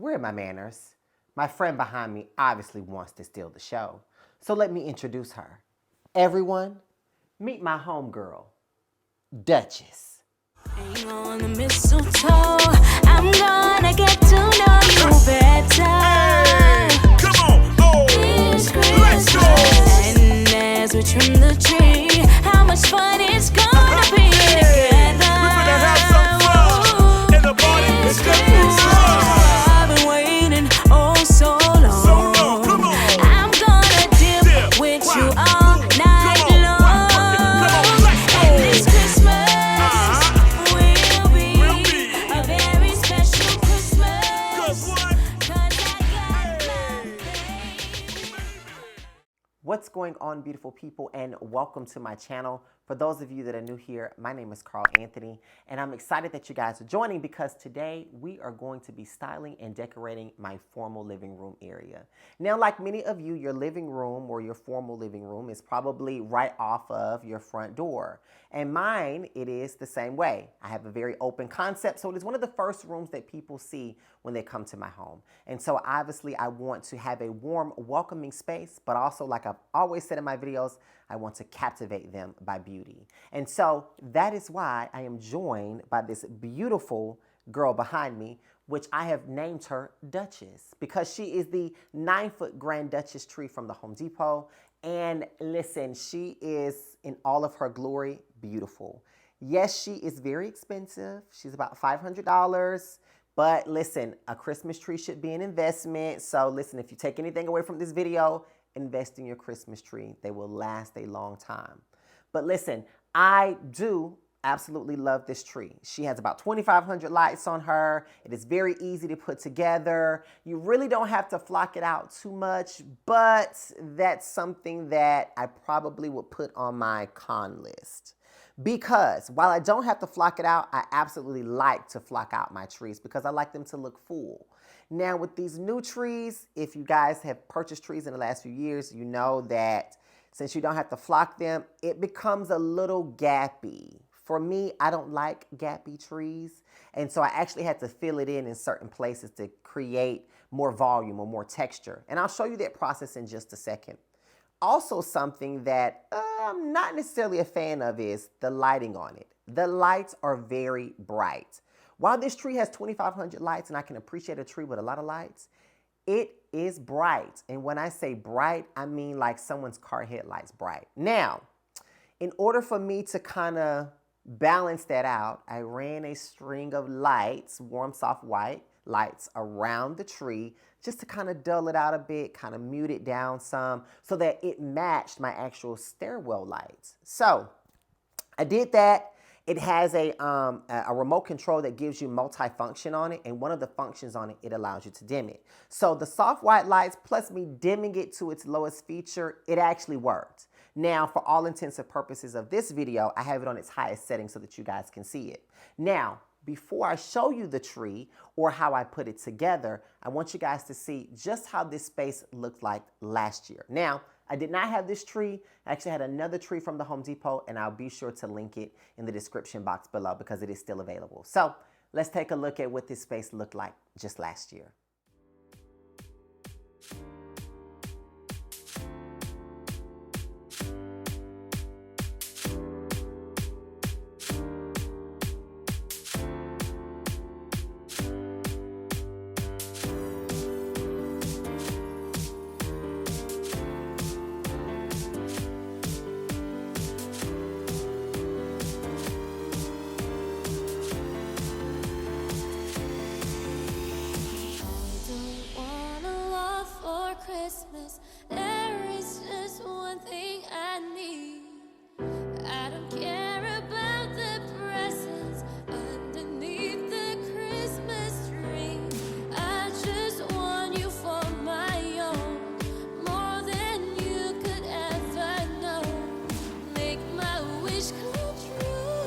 Where are my manners? My friend behind me obviously wants to steal the show. So let me introduce her. Everyone, meet my homegirl, Duchess. Hang on the mistletoe, I'm gonna get to know you better. Hey, come on, oh, This let's go. Christmas. And as we trim the tree, how much fun it's gonna be together. We're gonna have some fun, and the party is This gonna Christmas. I've been waiting oh so long. So long, come on. I'm gonna dip with you all night Come on, long. come on, let's go. And this Christmas will be a very special Christmas. 'Cause what? 'Cause I got my baby. What's going on, beautiful people, and welcome to my channel. For those of you that are new here, my name is Carl.Anthonii, and I'm excited that you guys are joining because today we are going to be styling and decorating my formal living room area. Now, like many of you, your living room or your formal living room is probably right off of your front door. And mine, it is the same way. I have a very open concept, so it is one of the first rooms that people see when they come to my home. And so obviously I want to have a warm, welcoming space, but also, like I've always said in my videos, I want to captivate them by beauty. And so that is why I am joined by this beautiful girl behind me, which I have named her Duchess, because she is the 9-foot Grand Duchess tree from the Home Depot. And listen, she is in all of her glory beautiful. Yes, she is very expensive. She's about $500. But listen, a Christmas tree should be an investment. So listen, if you take anything away from this video, invest in your Christmas tree. They will last a long time. But listen, I do absolutely love this tree. She has about 2,500 lights on her. It is very easy to put together. You really don't have to flock it out too much, but that's something that I probably would put on my con list. Because while I don't have to flock it out, I absolutely like to flock out my trees because I like them to look full. Now with these new trees, if you guys have purchased trees in the last few years, you know that since you don't have to flock them, it becomes a little gappy. For me, I don't like gappy trees. And so I actually had to fill it in certain places to create more volume or more texture. And I'll show you that process in just a second. Also, something that I'm not necessarily a fan of is the lighting on it. The lights are very bright. While this tree has 2,500 lights, and I can appreciate a tree with a lot of lights, it is bright. And when I say bright, I mean like someone's car headlights bright. Now, in order for me to kind of balance that out, I ran a string of lights, warm, soft white lights around the tree just to kind of dull it out a bit, kind of mute it down some so that it matched my actual stairwell lights. So I did that. It has a remote control that gives you multi-function on it, and one of the functions on it, it allows you to dim it. So the soft white lights plus me dimming it to its lowest feature, it actually worked. Now, for all intents and purposes of this video, I have it on its highest setting so that you guys can see it. Now, before I show you the tree or how I put it together, I want you guys to see just how this space looked like last year. Now, I did not have this tree. I actually had another tree from the Home Depot, and I'll be sure to link it in the description box below because it is still available. So let's take a look at what this space looked like just last year. Christmas, there is just one thing I need. I don't care about the presents underneath the Christmas tree. I just want you for my own, more than you could ever know. Make my wish come true.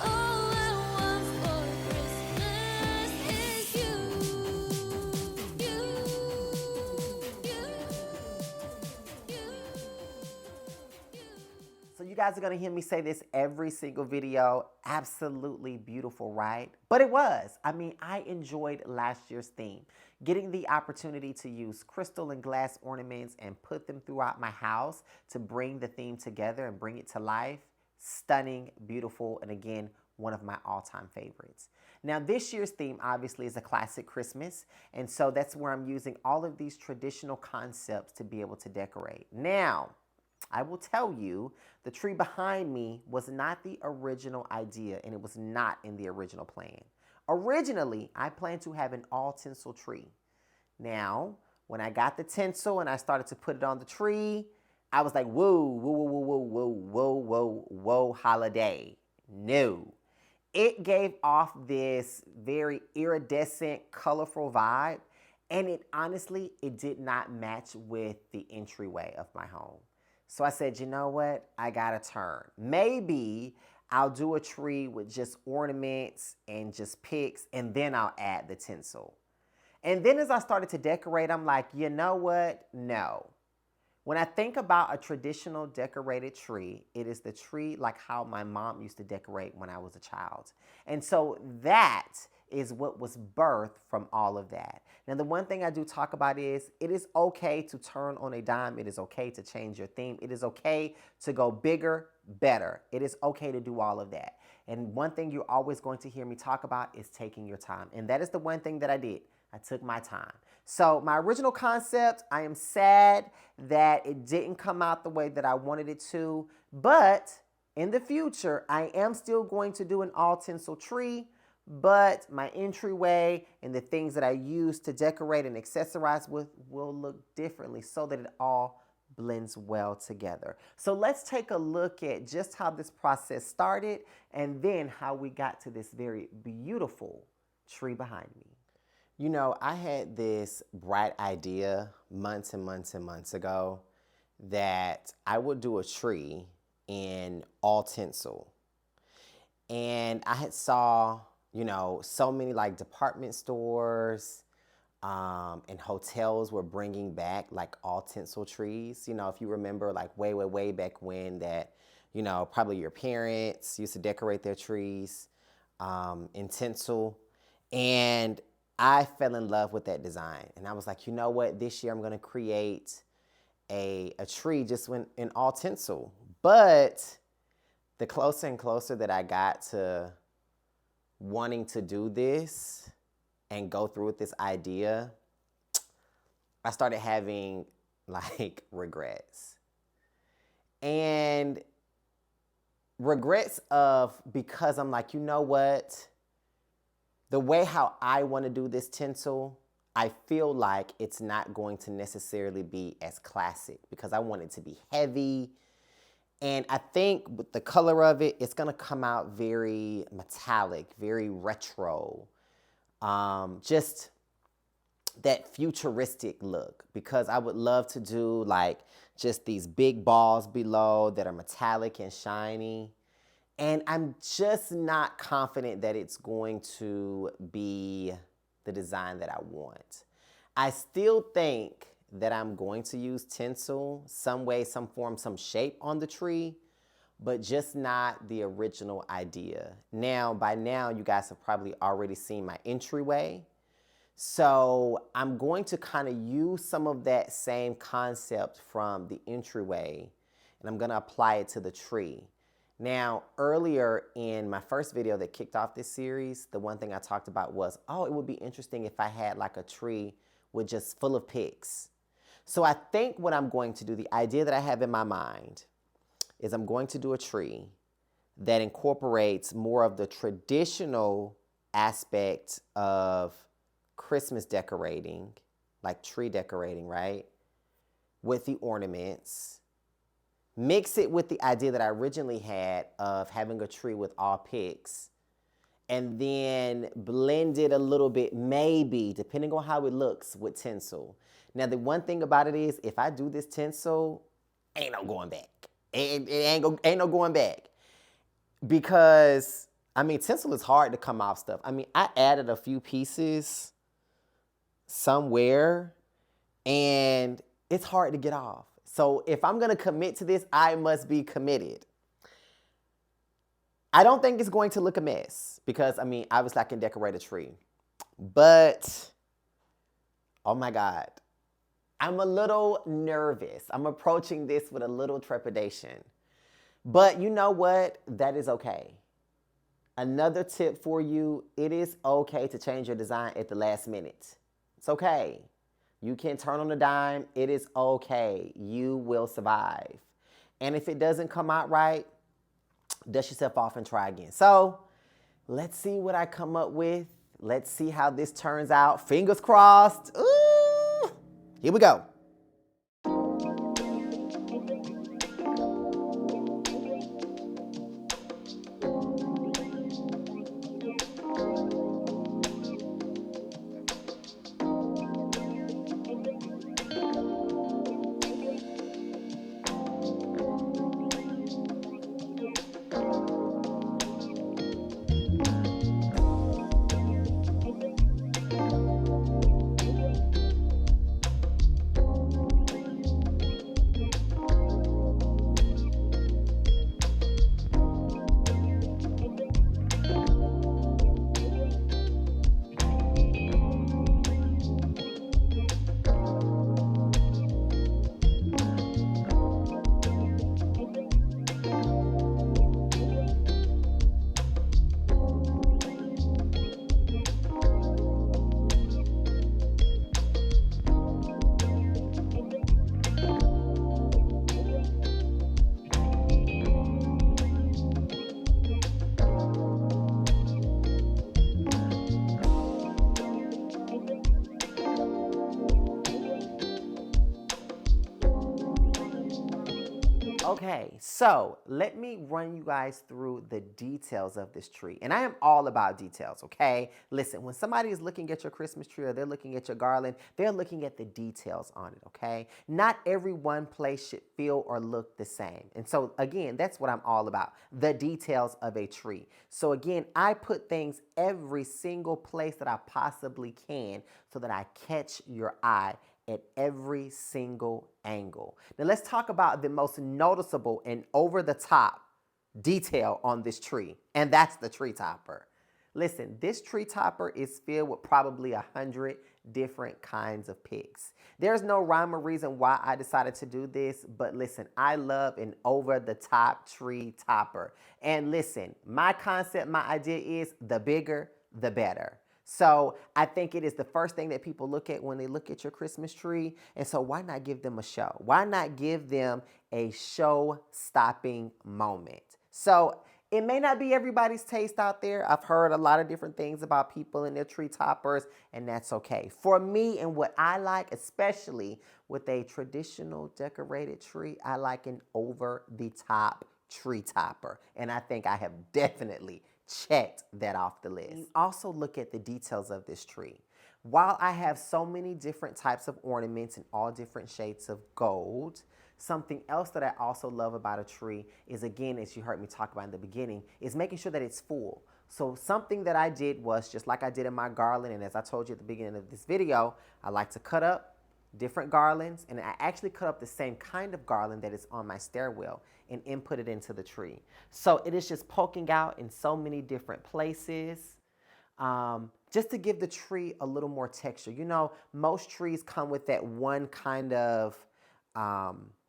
All I want for Christmas is you. guys are going to hear me say this every single video. Absolutely beautiful, right? But it was. I mean, I enjoyed last year's theme. Getting the opportunity to use crystal and glass ornaments and put them throughout my house to bring the theme together and bring it to life. Stunning, beautiful, and again, one of my all-time favorites. Now, this year's theme obviously is a classic Christmas, and so that's where I'm using all of these traditional concepts to be able to decorate. Now, I will tell you, the tree behind me was not the original idea, and it was not in the original plan. Originally, I planned to have an all-tinsel tree. Now, when I got the tinsel and I started to put it on the tree, I was like, whoa, whoa, whoa, whoa, whoa, whoa, whoa, whoa, holiday. No. It gave off this very iridescent, colorful vibe, and it honestly did not match with the entryway of my home. So I said, you know what? I gotta turn. Maybe I'll do a tree with just ornaments and just picks, and then I'll add the tinsel. And then as I started to decorate, I'm like, you know what? No. When I think about a traditional decorated tree, it is the tree like how my mom used to decorate when I was a child. And so that is what was birthed from all of that. Now, the one thing I do talk about is it is okay to turn on a dime. It is okay to change your theme. It is okay to go bigger, better. It is okay to do all of that. And one thing you're always going to hear me talk about is taking your time. And that is the one thing that I did. I took my time. So my original concept, I am sad that it didn't come out the way that I wanted it to, but in the future, I am still going to do an all tinsel tree, but my entryway and the things that I use to decorate and accessorize with will look differently so that it all blends well together. So let's take a look at just how this process started and then how we got to this very beautiful tree behind me. You know, I had this bright idea months and months and months ago that I would do a tree in all tinsel. And I had saw, you know, so many like department stores and hotels were bringing back like all tinsel trees. You know, if you remember like way, way, way back when that, you know, probably your parents used to decorate their trees in tinsel. And I fell in love with that design. And I was like, you know what? This year I'm going to create a tree just in all tinsel. But the closer and closer that I got to wanting to do this and go through with this idea, I started having like regrets. And regrets of because I'm like, you know what? The way how I want to do this tinsel, I feel like it's not going to necessarily be as classic because I want it to be heavy. And I think with the color of it, it's going to come out very metallic, very retro. Just that futuristic look because I would love to do like just these big balls below that are metallic and shiny. And I'm just not confident that it's going to be the design that I want. I still think that I'm going to use tinsel, some way, some form, some shape on the tree, but just not the original idea. Now, by now, you guys have probably already seen my entryway. So I'm going to kind of use some of that same concept from the entryway, and I'm going to apply it to the tree. Now, earlier in my first video that kicked off this series, the one thing I talked about was, oh, it would be interesting if I had like a tree with just full of picks. So I think what I'm going to do, the idea that I have in my mind, is I'm going to do a tree that incorporates more of the traditional aspect of Christmas decorating, like tree decorating, right? With the ornaments. Mix it with the idea that I originally had of having a tree with all picks, and then blend it a little bit, maybe, depending on how it looks, with tinsel. Now, the one thing about it is, if I do this tinsel, ain't no going back. It ain't no going back. Because, I mean, tinsel is hard to come off stuff. I mean, I added a few pieces somewhere, and it's hard to get off. So if I'm going to commit to this, I must be committed. I don't think it's going to look a mess because, I mean, obviously I can decorate a tree. But, oh my God, I'm a little nervous. I'm approaching this with a little trepidation. But you know what? That is okay. Another tip for you, it is okay to change your design at the last minute. It's okay. You can turn on a dime. It is okay. You will survive. And if it doesn't come out right, dust yourself off and try again. So let's see what I come up with. Let's see how this turns out. Fingers crossed. Ooh, here we go. Okay, so let me run you guys through the details of this tree. And I am all about details, okay? Listen, when somebody is looking at your Christmas tree or they're looking at your garland, they're looking at the details on it, okay? Not every one place should feel or look the same. And so, again, that's what I'm all about, the details of a tree. So, again, I put things every single place that I possibly can so that I catch your eye at every single angle. Now let's talk about the most noticeable and over the top detail on this tree, and that's the tree topper. Listen, this tree topper is filled with probably 100 different kinds of picks. There's no rhyme or reason why I decided to do this, but listen, I love an over the top tree topper. And listen, my concept, my idea is the bigger, the better. So I think it is the first thing that people look at when they look at your Christmas tree. And so why not give them a show? Why not give them a show-stopping moment? So it may not be everybody's taste out there. I've heard a lot of different things about people and their tree toppers, and that's okay. For me and what I like, especially with a traditional decorated tree, I like an over-the-top tree topper. And I think I have definitely checked that off the list. You also look at the details of this tree. While I have so many different types of ornaments in all different shades of gold, something else that I also love about a tree is, again, as you heard me talk about in the beginning, is making sure that it's full. So something that I did was, just like I did in my garland, and as I told you at the beginning of this video, I like to cut up different garlands, and I actually cut up the same kind of garland that is on my stairwell and input it into the tree. So it is just poking out in so many different places, just to give the tree a little more texture. You know, most trees come with that one kind of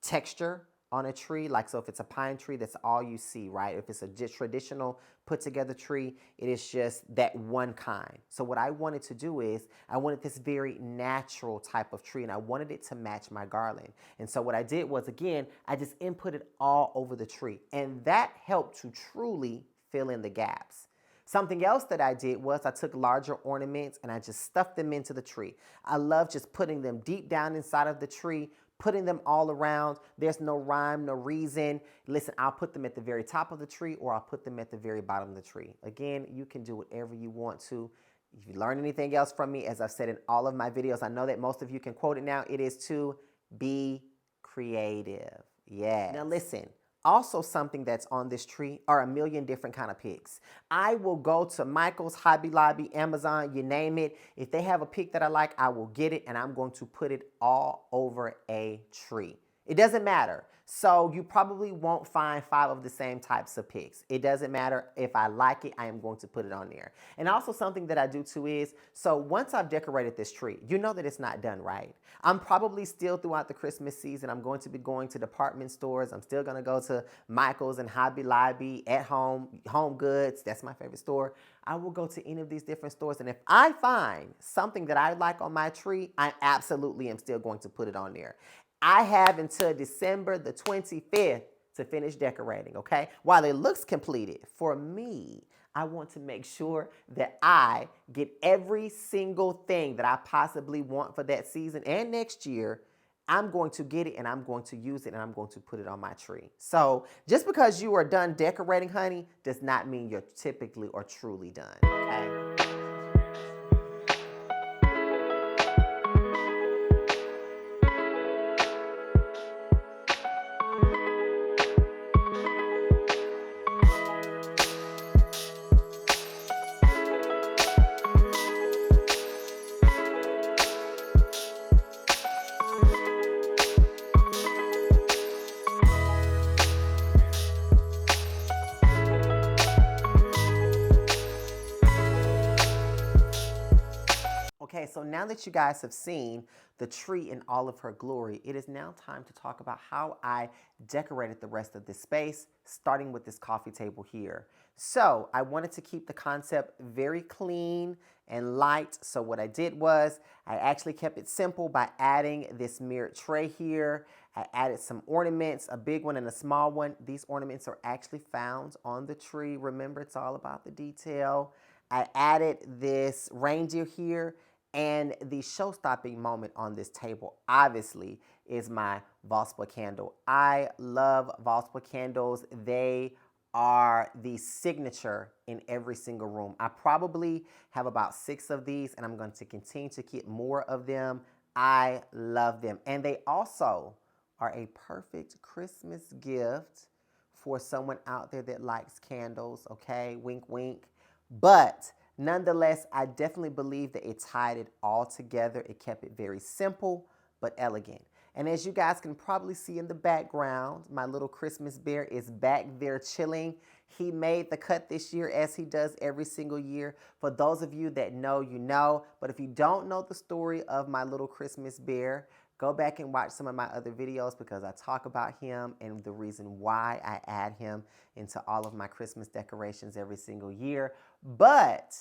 texture on a tree. Like, so if it's a pine tree, that's all you see, right? If it's a just traditional put together tree, it is just that one kind. So what I wanted to do is, I wanted this very natural type of tree, and I wanted it to match my garland. And so what I did was, again, I just inputted all over the tree, and that helped to truly fill in the gaps. Something else that I did was I took larger ornaments and I just stuffed them into the tree. I love just putting them deep down inside of the tree, putting them all around. There's no rhyme, no reason. Listen, I'll put them at the very top of the tree, or I'll put them at the very bottom of the tree. Again, you can do whatever you want to. If you learn anything else from me, as I've said in all of my videos, I know that most of you can quote it now. It is to be creative. Yeah. Now listen, also something that's on this tree are a million different kind of picks. I will go to Michael's, Hobby Lobby, Amazon, you name it. If they have a pick that I like, I will get it, and I'm going to put it all over a tree. It doesn't matter. So you probably won't find 5 of the same types of picks. It doesn't matter. If I like it, I am going to put it on there. And also something that I do too is, so once I've decorated this tree, you know that it's not done right. I'm probably still throughout the Christmas season, I'm going to be going to department stores. I'm still going to go to Michael's and Hobby Lobby, At Home, Home Goods. That's my favorite store. I will go to any of these different stores. And if I find something that I like on my tree, I absolutely am still going to put it on there. I have until December the 25th to finish decorating, okay? While it looks completed, for me, I want to make sure that I get every single thing that I possibly want for that season and next year. I'm going to get it and I'm going to use it and I'm going to put it on my tree. So just because you are done decorating, honey, does not mean you're typically or truly done, okay? Okay, so now that you guys have seen the tree in all of her glory, it is now time to talk about how I decorated the rest of this space, starting with this coffee table here. So I wanted to keep the concept very clean and light. So what I did was I actually kept it simple by adding this mirrored tray here. I added some ornaments, a big one and a small one. These ornaments are actually found on the tree. Remember, it's all about the detail. I added this reindeer here. And the show-stopping moment on this table, obviously, is my Voluspa candle. I love Voluspa candles. They are the signature in every single room. I probably have about 6 of these, and I'm going to continue to get more of them. I love them. And they also are a perfect Christmas gift for someone out there that likes candles, okay? Wink, wink. But nonetheless, I definitely believe that it tied it all together. It kept it very simple, but elegant. And as you guys can probably see in the background, my little Christmas bear is back there chilling. He made the cut this year, as he does every single year. For those of you that know, you know. But if you don't know the story of my little Christmas bear, go back and watch some of my other videos, because I talk about him and the reason why I add him into all of my Christmas decorations every single year. But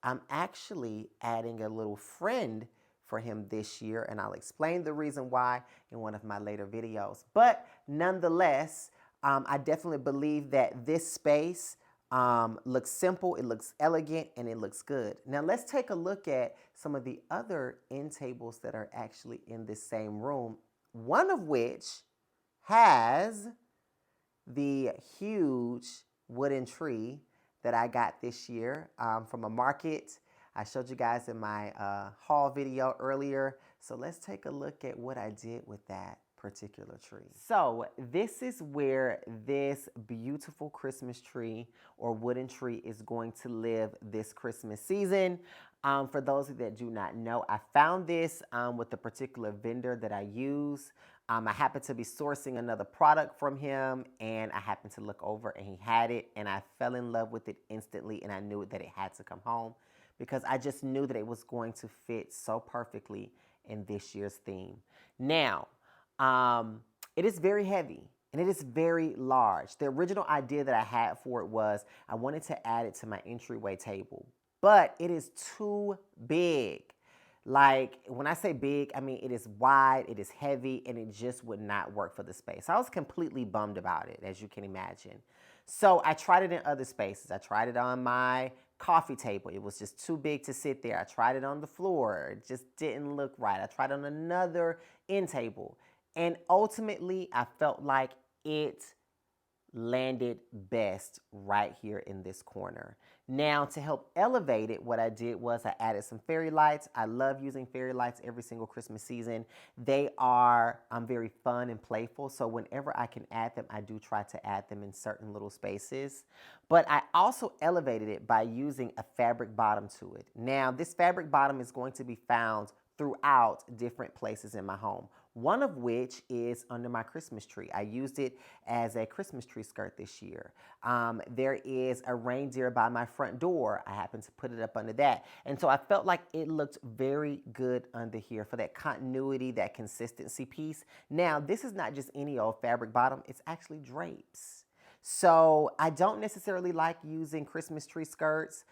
I'm actually adding a little friend for him this year, and I'll explain the reason why in one of my later videos. But nonetheless, I definitely believe that this space looks simple, it looks elegant, and it looks good. Now let's take a look at some of the other end tables that are actually in this same room, one of which has the huge wooden tree that I got this year from a market. I showed you guys in my haul video earlier. So let's take a look at what I did with that particular tree. So this is where this beautiful Christmas tree or wooden tree is going to live this Christmas season. For those of you that do not know, I found this with the particular vendor that I use. I happened to be sourcing another product from him, and I happened to look over and he had it, and I fell in love with it instantly, and I knew that it had to come home because I just knew that it was going to fit so perfectly in this year's theme. Now, it is very heavy and it is very large. The original idea that I had for it was I wanted to add it to my entryway table, but it is too big. Like, when I say big, I mean it is wide, it is heavy, and it just would not work for the space. I was completely bummed about it, as you can imagine. So I tried it in other spaces. I tried it on my coffee table. It was just too big to sit there. I tried it on the floor. It just didn't look right. I tried it on another end table. And ultimately, I felt like it landed best right here in this corner. Now, to help elevate it, what I did was I added some fairy lights. I love using fairy lights every single Christmas season. They are very fun and playful, so whenever I can add them, I do try to add them in certain little spaces. But I also elevated it by using a fabric bottom to it. Now, this fabric bottom is going to be found throughout different places in my home. one of which is under my Christmas tree. I used it as a Christmas tree skirt this year. There is a reindeer by my front door. I happened to put it up under that. And so I felt like it looked very good under here for that continuity, that consistency piece. Now, this is not just any old fabric bottom. It's actually drapes. So I don't necessarily like using Christmas tree skirts.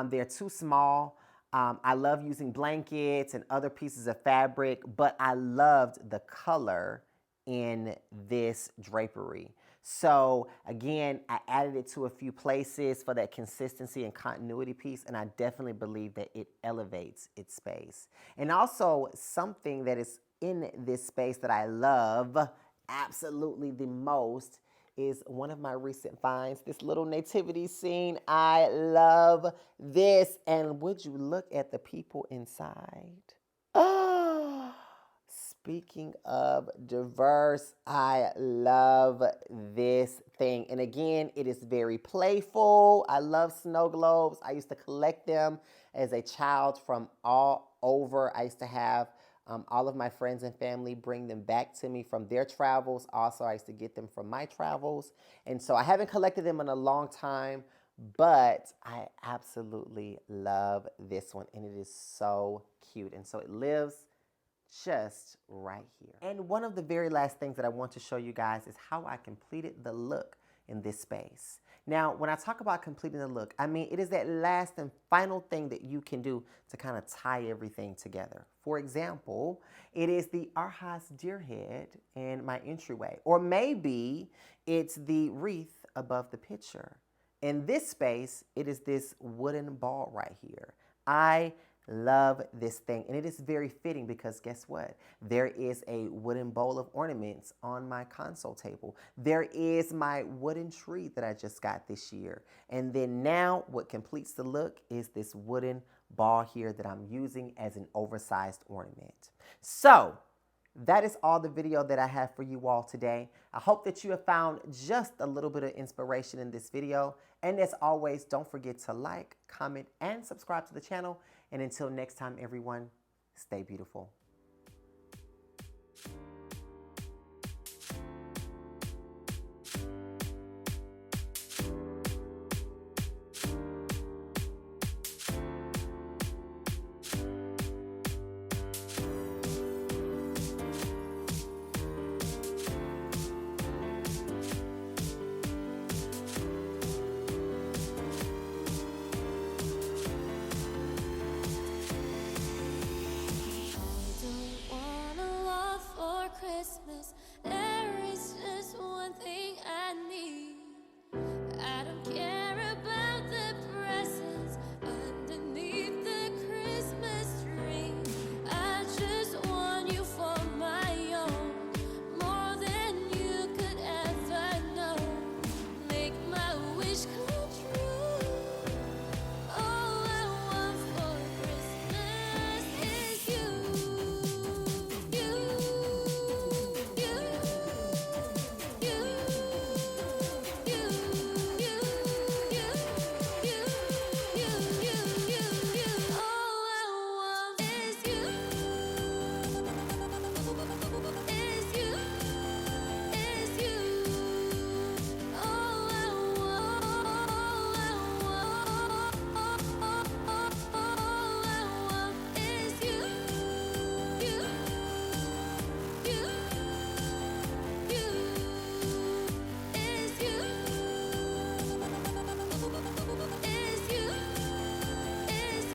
They're too small. I love using blankets and other pieces of fabric, but I loved the color in this drapery. So again, I added it to a few places for that consistency and continuity piece, and I definitely believe that it elevates its space. And also something that is in this space that I love absolutely the most is one of my recent finds, this little nativity scene. I love this. And would you look at the people inside? Oh, speaking of diverse, I love this thing. And again, it is very playful. I love snow globes. I used to collect them as a child from all over. I used to have all of my friends and family bring them back to me from their travels. Also, I used to get them from my travels. And so I haven't collected them in a long time, but I absolutely love this one. And it is so cute. And so it lives just right here. And one of the very last things that I want to show you guys is how I completed the look in this space. Now, when I talk about completing the look, I mean, it is that last and final thing that you can do to kind of tie everything together. For example, it is the Arhaus deer head in my entryway, or maybe it's the wreath above the picture. In this space, it is this wooden ball right here. I love this thing, and it is very fitting because guess what? There is a wooden bowl of ornaments on my console table. There is my wooden tree that I just got this year. And then now what completes the look is this wooden ball here that I'm using as an oversized ornament. So that is all the video that I have for you all today. I hope that you have found just a little bit of inspiration in this video. And as always, don't forget to like, comment, and subscribe to the channel. And until next time, everyone, stay beautiful.